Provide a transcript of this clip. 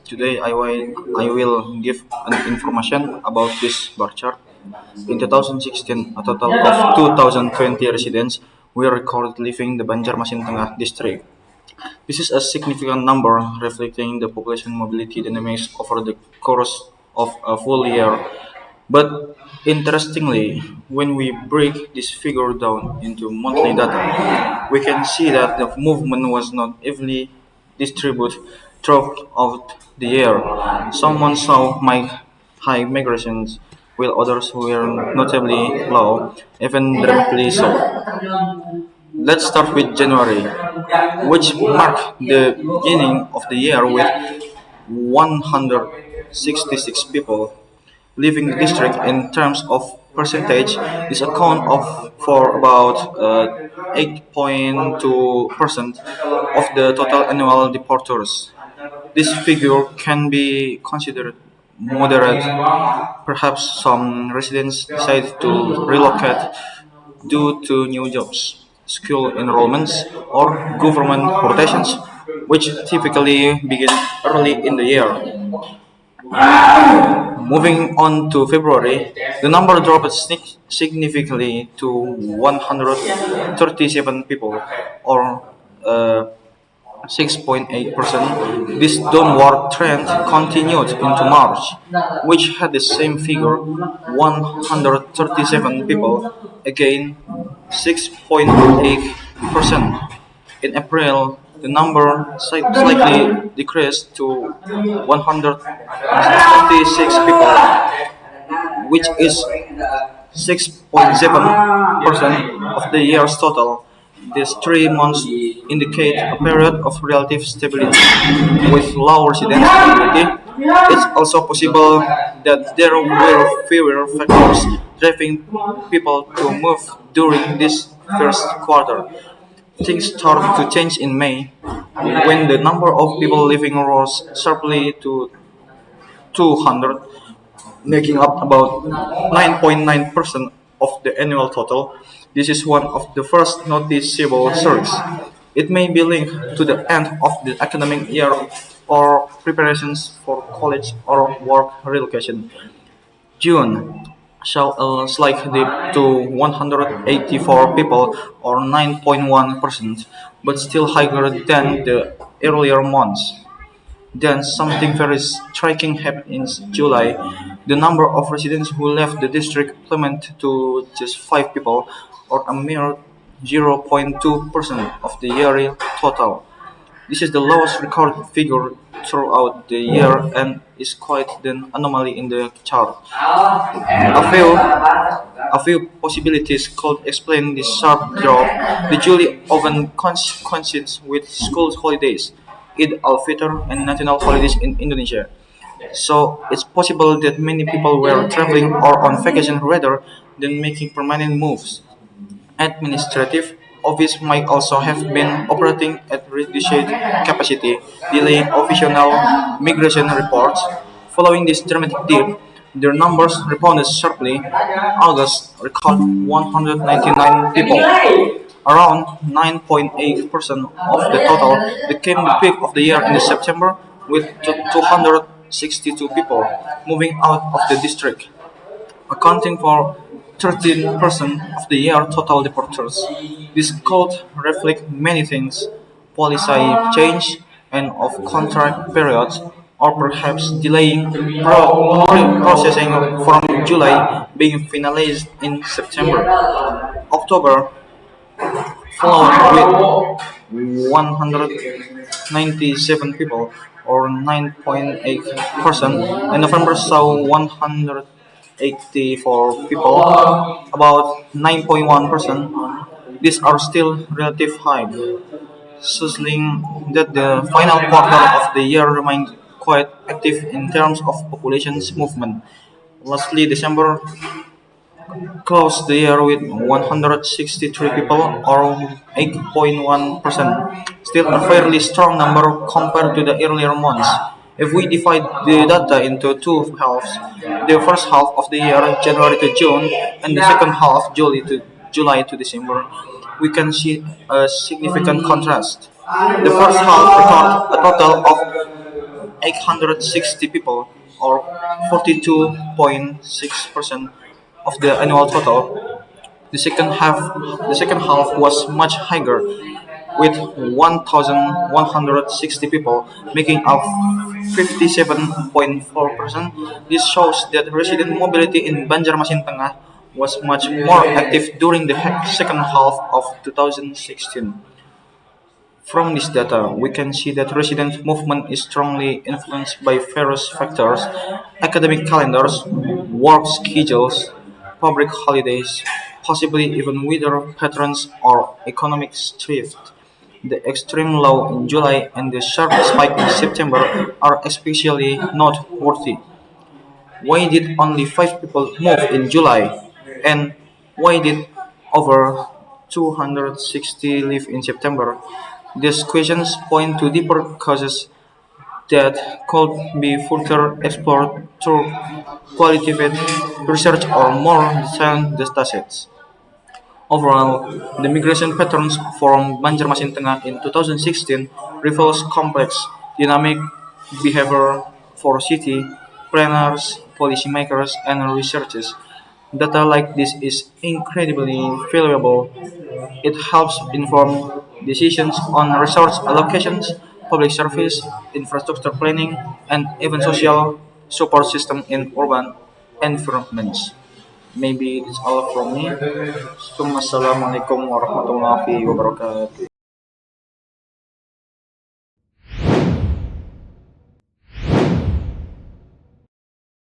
Today I will give an information about this bar chart. In 2016, a total of 2,020 residents were recorded living the Banjarmasin Tengah district. This is a significant number reflecting the population mobility dynamics over the course of a full year. But interestingly, when we break this figure down into monthly data, we can see that the movement was not evenly distributed throughout the year. Some months saw high migrations, while others were notably low, even dramatically so. Let's start with January, which marked the beginning of the year with 166 people leaving the district. In terms of percentage, this account of for about 8.2% of the total annual departures. This figure can be considered moderate. Perhaps some residents decide to relocate due to new jobs, school enrollments, or government rotations, which typically begin early in the year. Moving on to February, the number dropped significantly to 137 people, or 6.8%. This downward trend continued into March, which had the same figure, 137 people, again 6.8%. In April, the number slightly decreased to 126 people, which is 6.7% of the year's total. These 3 months indicate a period of relative stability with low residence mobility. It's also possible that there were fewer factors driving people to move during this first quarter. Things started to change in May when the number of people living rose sharply to 200, making up about 9.9% of the annual total. This is one of the first noticeable surges. It may be linked to the end of the academic year or preparations for college or work relocation. June saw a slight dip to 184 people, or 9.1%, but still higher than the earlier months. Then something very striking happened in July. The number of residents who left the district plummeted to just 5 people, or a mere 0.2% of the yearly total. This is the lowest recorded figure throughout the year and is quite an anomaly in the chart. A few possibilities could explain this sharp drop. The July often coincides with school holidays, Eid al-Fitr, and national holidays in Indonesia. So it's possible that many people were traveling or on vacation rather than making permanent moves. Administrative office might also have been operating at reduced capacity, delaying official migration reports. Following this dramatic dip, their numbers rebounded sharply. August recorded 199 people, around 9.8% of the total. Became the peak of the year in September, with 262 people moving out of the district, accounting for 13% of the year total departures. This could reflect many things: policy change, and of contract periods, or perhaps delaying processing from July being finalized in September. October followed with 197 people, or 9.8%, and November saw 184 people, about 9.1%. These are still relative high, suggesting that the final quarter of the year remained quite active in terms of population's movement. Lastly, December closed the year with 163 people, or 8.1%, still a fairly strong number compared to the earlier months. If we divide the data into two halves, the first half of the year, January to June, and the second half, July to December, we can see a significant contrast. The first half recorded a total of 860 people, or 42.6% of the annual total. The second half was much higher, with 1,160 people, making up 57.4%. This shows that resident mobility in Banjarmasin Tengah was much more active during the second half of 2016. From this data, we can see that resident movement is strongly influenced by various factors: academic calendars, work schedules, public holidays, possibly even weather patterns or economic thrift. The extreme low in July and the sharp spike in September are especially noteworthy. Why did only 5 people move in July? And why did over 260 leave in September? These questions point to deeper causes that could be further explored through qualitative research or more detailed datasets. Overall, the migration patterns from Banjarmasin Tengah in 2016 reveals complex, dynamic behavior for city planners, policymakers, and researchers. Data like this is incredibly valuable. It helps inform decisions on resource allocations, public service, infrastructure planning, and even social support system in urban environments. Maybe that's all from me. Assalamualaikum warahmatullahi wabarakatuh.